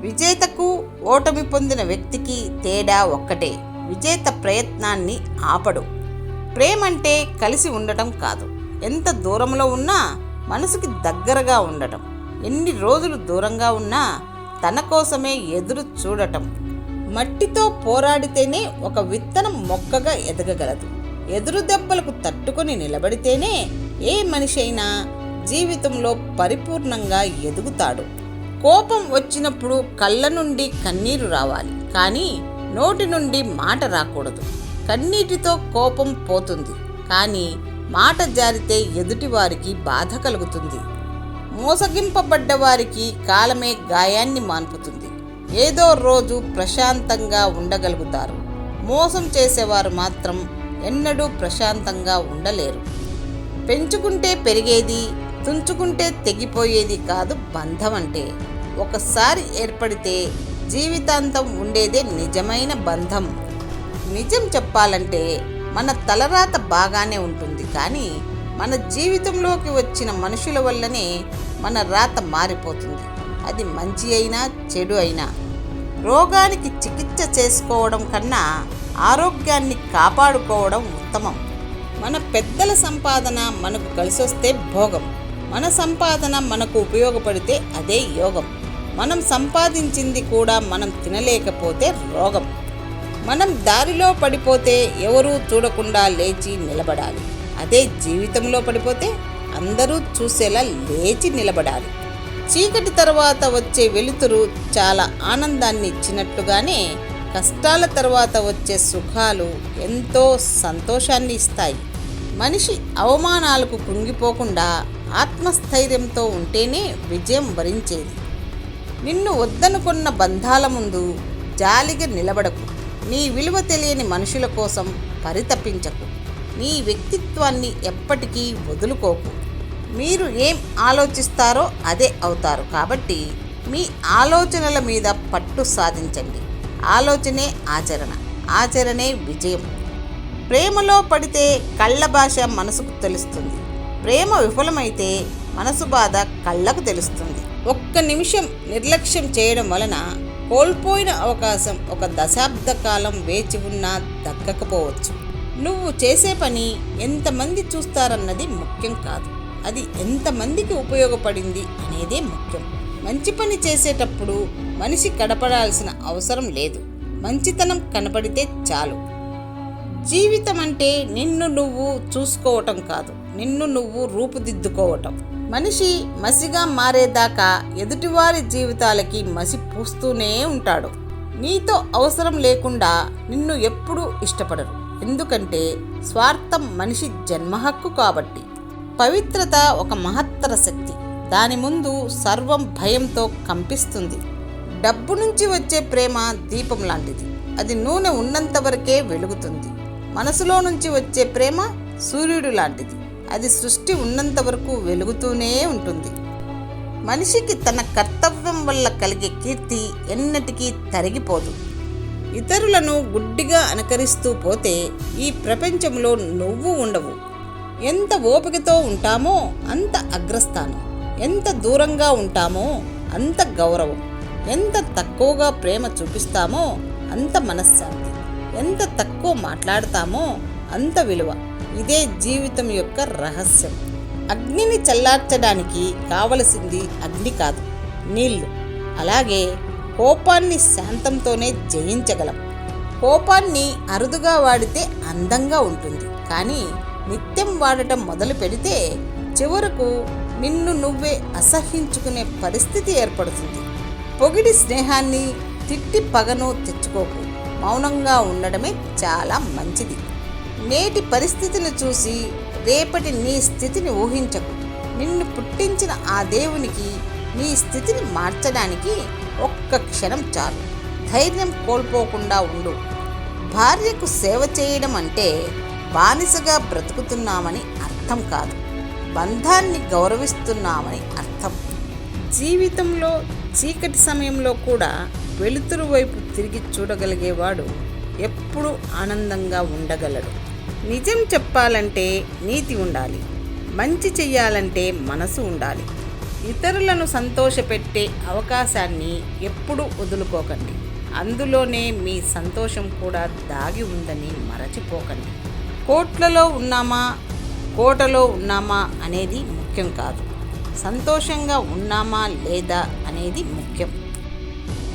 విజేతకు ఓటమి పొందిన వ్యక్తికి తేడా ఒక్కటే, విజేత ప్రయత్నాన్ని ఆపడు. ప్రేమంటే కలిసి ఉండటం కాదు, ఎంత దూరంలో ఉన్నా మనసుకి దగ్గరగా ఉండటం, ఎన్ని రోజులు దూరంగా ఉన్నా తన కోసమే ఎదురు చూడటం. మట్టితో పోరాడితేనే ఒక విత్తనం మొక్కగా ఎదగగలదు. ఎదురు దెబ్బలకు తట్టుకొని నిలబడితేనే ఏ మనిషి అయినా జీవితంలో పరిపూర్ణంగా ఎదుగుతాడు. కోపం వచ్చినప్పుడు కళ్ళ నుండి కన్నీరు రావాలి, కానీ నోటి నుండి మాట రాకూడదు. కన్నీటితో కోపం పోతుంది, కానీ మాట జారితే ఎదుటివారికి బాధ కలుగుతుంది. మోసగింపబడ్డ వారికి కాలమే గాయాన్ని మాన్పుతుంది. ఏదో రోజు ప్రశాంతంగా ఉండగలుగుతారు. మోసం చేసేవారు మాత్రం ఎన్నడూ ప్రశాంతంగా ఉండలేరు. పెంచుకుంటే పెరిగేది, తుంచుకుంటే తెగిపోయేది కాదు బంధం అంటే. ఒకసారి ఏర్పడితే జీవితాంతం ఉండేదే నిజమైన బంధం. నిజం చెప్పాలంటే మన తలరాత బాగానే ఉంటుంది, కానీ మన జీవితంలోకి వచ్చిన మనుషుల వల్లనే మన రాత మారిపోతుంది. అది మంచి అయినా చెడు అయినా. రోగానికి చికిత్స చేసుకోవడం కన్నా ఆరోగ్యాన్ని కాపాడుకోవడం ఉత్తమం. మన పెద్దల సంపాదన మనకు కలిసొస్తే భోగం, మన సంపాదన మనకు ఉపయోగపడితే అదే యోగం. మనం సంపాదించింది కూడా మనం తినలేకపోతే రోగం. మనం దారిలో పడిపోతే ఎవరూ చూడకుండా లేచి నిలబడాలి. అదే జీవితంలో పడిపోతే అందరూ చూసేలా లేచి నిలబడాలి. చీకటి తర్వాత వచ్చే వెలుతురు చాలా ఆనందాన్ని ఇచ్చినట్టుగానే కష్టాల తర్వాత వచ్చే సుఖాలు ఎంతో సంతోషాన్ని ఇస్తాయి. మనిషి అవమానాలకు కృంగిపోకుండా ఆత్మస్థైర్యంతో ఉంటేనే విజయం వరించేది. నిన్ను వద్దనుకున్న బంధాల ముందు జాలిగా నిలబడకు. నీ విలువ తెలియని మనుషుల కోసం పరితపించకు. నీ వ్యక్తిత్వాన్ని ఎప్పటికీ వదులుకోకు. మీరు ఏం ఆలోచిస్తారో అదే అవుతారు. కాబట్టి మీ ఆలోచనల మీద పట్టు సాధించండి. ఆలోచనే ఆచరణ, ఆచరణే విజయం. ప్రేమలో పడితే కళ్ళ భాష మనసుకు తెలుస్తుంది. ప్రేమ విఫలమైతే మనసు బాధ కళ్ళకు తెలుస్తుంది. ఒక్క నిమిషం నిర్లక్ష్యం చేయడం వలన కోల్పోయిన అవకాశం ఒక దశాబ్ద కాలం వేచి ఉన్నా దక్కకపోవచ్చు. నువ్వు చేసే పని ఎంతమంది చూస్తారన్నది ముఖ్యం కాదు, అది ఎంతమందికి ఉపయోగపడింది అనేదే ముఖ్యం. మంచి పని చేసేటప్పుడు మనిషి కనపడాల్సిన అవసరం లేదు, మంచితనం కనపడితే చాలు. జీవితం అంటే నిన్ను నువ్వు చూసుకోవటం కాదు, నిన్ను నువ్వు రూపుదిద్దుకోవటం. మనిషి మసిగా మారేదాకా ఎదుటివారి జీవితాలకి మసి పూస్తూనే ఉంటాడు. నీతో అవసరం లేకుండా నిన్ను ఎప్పుడూ ఇష్టపడరు, ఎందుకంటే స్వార్థం మనిషి జన్మహక్కు కాబట్టి. పవిత్రత ఒక మహత్తర శక్తి, దాని ముందు సర్వం భయంతో కంపిస్తుంది. డబ్బు నుంచి వచ్చే ప్రేమ దీపం లాంటిది, అది నూనె ఉన్నంత వరకే వెలుగుతుంది. మనసులో నుంచి వచ్చే ప్రేమ సూర్యుడు లాంటిది, అది సృష్టి ఉన్నంత వరకు వెలుగుతూనే ఉంటుంది. మనిషికి తన కర్తవ్యం వల్ల కలిగే కీర్తి ఎన్నటికీ తరిగిపోదు. ఇతరులను గుడ్డిగా అనుకరిస్తూ పోతే ఈ ప్రపంచంలో నువ్వు ఉండవు. ఎంత ఓపికతో ఉంటామో అంత అగ్రస్థానం, ఎంత దూరంగా ఉంటామో అంత గౌరవం, ఎంత తక్కువగా ప్రేమ చూపిస్తామో అంత మనశ్శాంతి, ఎంత తక్కువ మాట్లాడతామో అంత విలువ. ఇదే జీవితం యొక్క రహస్యం. అగ్నిని చల్లార్చడానికి కావలసింది అగ్ని కాదు, నీళ్లు. అలాగే కోపాన్ని శాంతంతోనే జయించగలం. కోపాన్ని అరుదుగా వాడితే అందంగా ఉంటుంది, కానీ నిత్యం వాడటం మొదలు పెడితే చివరకు నిన్ను నువ్వే అసహ్యించుకునే పరిస్థితి ఏర్పడుతుంది. పొగిడి స్నేహాన్ని, తిట్టి పగను తెచ్చుకోకు. మౌనంగా ఉండడమే చాలా మంచిది. నేటి పరిస్థితిని చూసి రేపటి నీ స్థితిని ఊహించకు. నిన్ను పుట్టించిన ఆ దేవునికి నీ స్థితిని మార్చడానికి ఒక్క క్షణం చాలు. ధైర్యం కోల్పోకుండా ఉండు. భార్యకు సేవ చేయడం అంటే బానిసగా బ్రతుకుతున్నామని అర్థం కాదు, బంధాన్ని గౌరవిస్తున్నామని అర్థం. జీవితంలో చీకటి సమయంలో కూడా వెలుతురు వైపు తిరిగి చూడగలిగేవాడు ఎప్పుడూ ఆనందంగా ఉండగలడు. నిజం చెప్పాలంటే నీతి ఉండాలి, మంచి చెయ్యాలంటే మనసు ఉండాలి. ఇతరులను సంతోషపెట్టే అవకాశాన్ని ఎప్పుడూ వదులుకోకండి. అందులోనే మీ సంతోషం కూడా దాగి ఉందని మరచిపోకండి. కోట్లలో ఉన్నామా కోటలో ఉన్నామా అనేది ముఖ్యం కాదు, సంతోషంగా ఉన్నామా లేదా అనేది ముఖ్యం.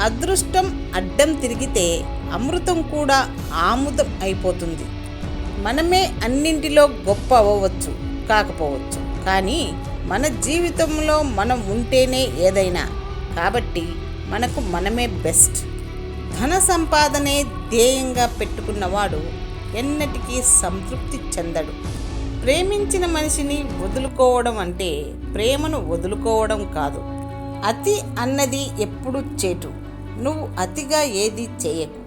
అదృష్టం అడ్డం తిరిగితే అమృతం కూడా ఆముదం అయిపోతుంది. మనమే అన్నింటిలో గొప్ప అవ్వవచ్చు కాకపోవచ్చు, కానీ మన జీవితంలో మనం ఉంటేనే ఏదైనా. కాబట్టి మనకు మనమే బెస్ట్. ధన సంపాదనే ధ్యేయంగా పెట్టుకున్నవాడు ఎన్నటికీ సంతృప్తి చెందడు. ప్రేమించిన మనిషిని వదులుకోవడం అంటే ప్రేమను వదులుకోవడం కాదు. అతి అన్నది ఎప్పుడు చేటు. నువ్వు అతిగా ఏది చేయకు.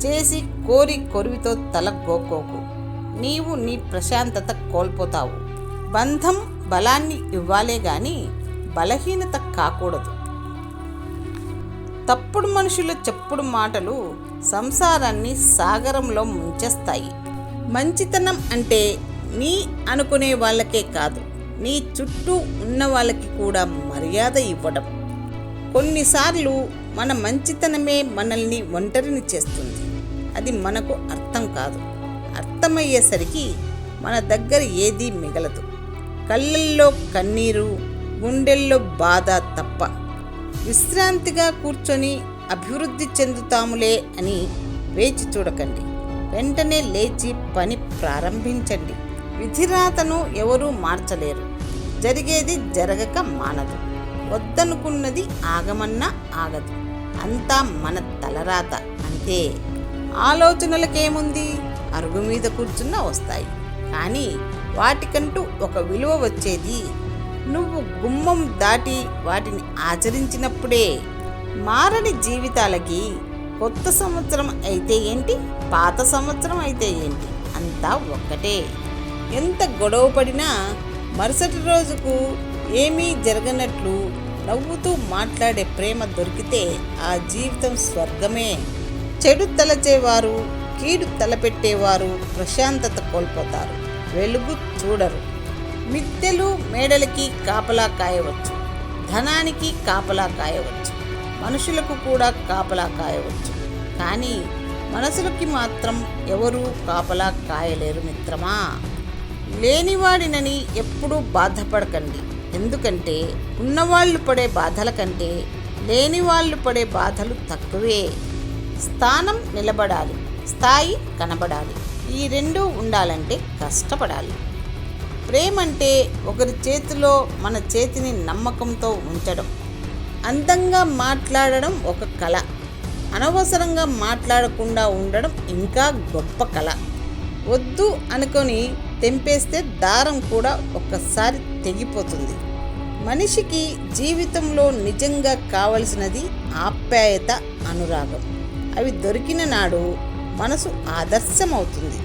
చేసి కోరి కొరివితో తల గోక్కోకు. నీవు నీ ప్రశాంతత కోల్పోతావు. బంధం బలాన్ని ఇవ్వాలే గాని బలహీనత కాకూడదు. తప్పుడు మనుషుల చెప్పుడు మాటలు సంసారాన్ని సాగరంలో ముంచేస్తాయి. మంచితనం అంటే నీ అనుకునే వాళ్ళకే కాదు, నీ చుట్టూ ఉన్న వాళ్ళకి కూడా మర్యాద ఇవ్వడం. కొన్నిసార్లు మన మంచితనమే మనల్ని ఒంటరిని చేస్తుంది. అది మనకు అర్థం కాదు. అర్థమయ్యేసరికి మన దగ్గర ఏదీ మిగలదు. కళ్ళల్లో కన్నీరు, గుండెల్లో బాధ తప్ప. విశ్రాంతిగా కూర్చొని అభివృద్ధి చెందుతాములే అని వేచి చూడకండి. వెంటనే లేచి పని ప్రారంభించండి. విధిరాతను ఎవరూ మార్చలేరు. జరిగేది జరగక మానదు. వద్దనుకున్నది ఆగమన్నా ఆగదు. అంతా మన తలరాత అంతే. ఆలోచనలకేముంది, అరుగు మీద కూర్చున్న వస్తాయి. కానీ వాటికంటూ ఒక విలువ వచ్చేది నువ్వు గుమ్మం దాటి వాటిని ఆచరించినప్పుడే. మారని జీవితాలకి కొత్త సంవత్సరం అయితే ఏంటి, పాత సంవత్సరం అయితే ఏంటి, అంతా ఒక్కటే. ఎంత గొడవ పడినా మరుసటి రోజుకు ఏమీ జరగనట్లు నవ్వుతూ మాట్లాడే ప్రేమ దొరికితే ఆ జీవితం స్వర్గమే. చెడు తలచేవారు, కీడు తలపెట్టేవారు ప్రశాంతత కోల్పోతారు, వెలుగు చూడరు. మిద్దెలు మేడలకి కాపలా కాయవచ్చు, ధనానికి కాపలా కాయవచ్చు, మనుషులకు కూడా కాపలా కాయవచ్చు. కానీ మనసులకి మాత్రం ఎవరూ కాపలా కాయలేరు మిత్రమా. లేనివాడినని ఎప్పుడూ బాధపడకండి. ఎందుకంటే ఉన్నవాళ్ళు పడే బాధల కంటే లేని వాళ్ళు పడే బాధలు తక్కువే. స్థానం నిలబడాలి, స్థాయి కనబడాలి. ఈ రెండూ ఉండాలంటే కష్టపడాలి. ప్రేమంటే ఒకరి చేతిలో మన చేతిని నమ్మకంతో ఉంచడం. అందంగా మాట్లాడడం ఒక కళ. అనవసరంగా మాట్లాడకుండా ఉండడం ఇంకా గొప్ప కళ. వద్దు అనుకొని తెంపేస్తే దారం కూడా ఒక్కసారి తెగిపోతుంది. మనిషికి జీవితంలో నిజంగా కావలసినది ఆప్యాయత, అనురాగం. అవి దొరికిన నాడు మనసు ఆదర్శమవుతుంది.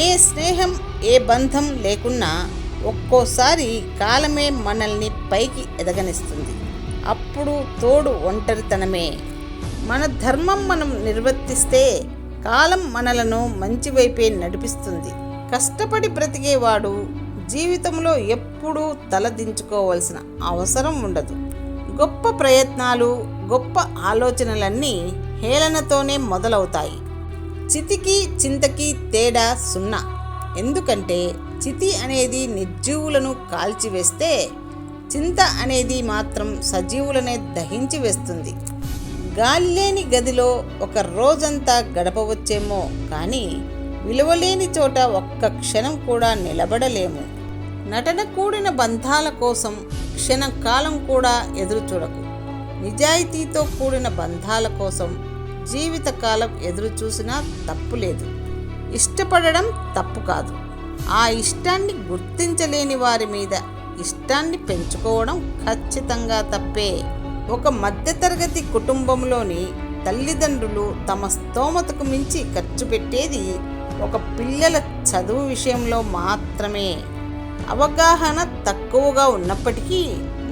ఏ స్నేహం, ఏ బంధం లేకున్నా ఒక్కోసారి కాలమే మనల్ని పైకి ఎదగనిస్తుంది. అప్పుడు తోడు ఒంటరితనమే. మన ధర్మం మనం నిర్వర్తిస్తే కాలం మనలను మంచి వైపే నడిపిస్తుంది. కష్టపడి బ్రతికేవాడు జీవితంలో ఎప్పుడూ తలదించుకోవాల్సిన అవసరం ఉండదు. గొప్ప ప్రయత్నాలు, గొప్ప ఆలోచనలన్నీ హేళనతోనే మొదలవుతాయి. చితికి చింతకి తేడా సున్నా. ఎందుకంటే చితి అనేది నిర్జీవులను కాల్చివేస్తే, చింత అనేది మాత్రం సజీవులనే దహించి వేస్తుంది. గాలి లేని గదిలో ఒక రోజంతా గడపవచ్చేమో, కానీ విలువలేని చోట ఒక్క క్షణం కూడా నిలబడలేము. నటన కూడిన బంధాల కోసం క్షణకాలం కూడా ఎదురు చూడకు. నిజాయితీతో కూడిన బంధాల కోసం జీవితకాలం ఎదురు చూసినా తప్పులేదు. ఇష్టపడడం తప్పు కాదు. ఆ ఇష్టాన్ని గుర్తించలేని వారి మీద ఇష్టాన్ని పెంచుకోవడం ఖచ్చితంగా తప్పే. ఒక మధ్యతరగతి కుటుంబంలోని తల్లిదండ్రులు తమ స్తోమతకు మించి ఖర్చు పెట్టేది ఒక పిల్లల చదువు విషయంలో మాత్రమే. అవగాహన తక్కువగా ఉన్నప్పటికీ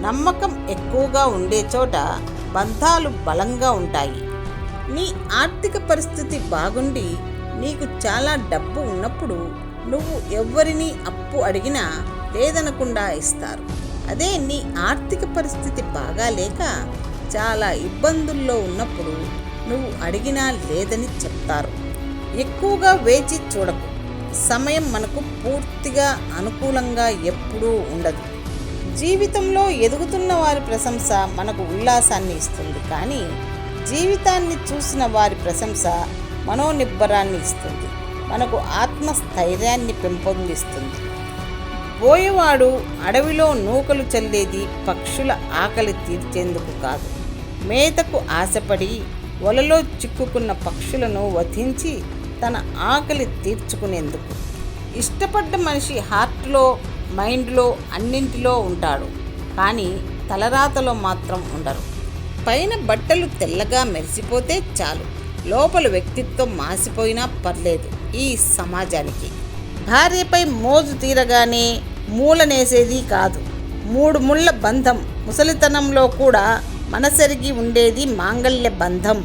నమ్మకం ఎక్కువగా ఉండే చోట బంధాలు బలంగా ఉంటాయి. నీ ఆర్థిక పరిస్థితి బాగుండి నీకు చాలా డబ్బు ఉన్నప్పుడు నువ్వు ఎవ్వరినీ అప్పు అడిగినా లేదనకుండా ఇస్తారు. అదే నీ ఆర్థిక పరిస్థితి బాగాలేక చాలా ఇబ్బందుల్లో ఉన్నప్పుడు నువ్వు అడిగినా లేదని చెప్తారు. ఎక్కువగా వేచి చూడకు. సమయం మనకు పూర్తిగా అనుకూలంగా ఎప్పుడూ ఉండదు. జీవితంలో ఎదుగుతున్న వారి ప్రశంస మనకు ఉల్లాసాన్ని ఇస్తుంది, కానీ జీవితాన్ని చూసిన వారి ప్రశంస మనోనిబ్బరాన్ని ఇస్తుంది, మనకు ఆత్మస్థైర్యాన్ని పెంపొందిస్తుంది. పోయేవాడు అడవిలో నూకలు చల్లేది పక్షుల ఆకలి తీర్చేందుకు కాదు, మేతకు ఆశపడి వలలో చిక్కుకున్న పక్షులను వధించి తన ఆకలి తీర్చుకునేందుకు. ఇష్టపడ్డ మనిషి హార్ట్లో, మైండ్లో, అన్నింటిలో ఉంటాడు, కానీ తలరాతలో మాత్రం ఉండరు. పైన బట్టలు తెల్లగా మెరిసిపోతే చాలు, లోపల వ్యక్తిత్వం మాసిపోయినా పర్లేదు ఈ సమాజానికి. భార్యపై మోజు తీరగానే మూలనేసేది కాదు. 3 ముళ్ళ బంధం ముసలితనంలో కూడా మనసెరిగి ఉండేది మాంగళ్య బంధం.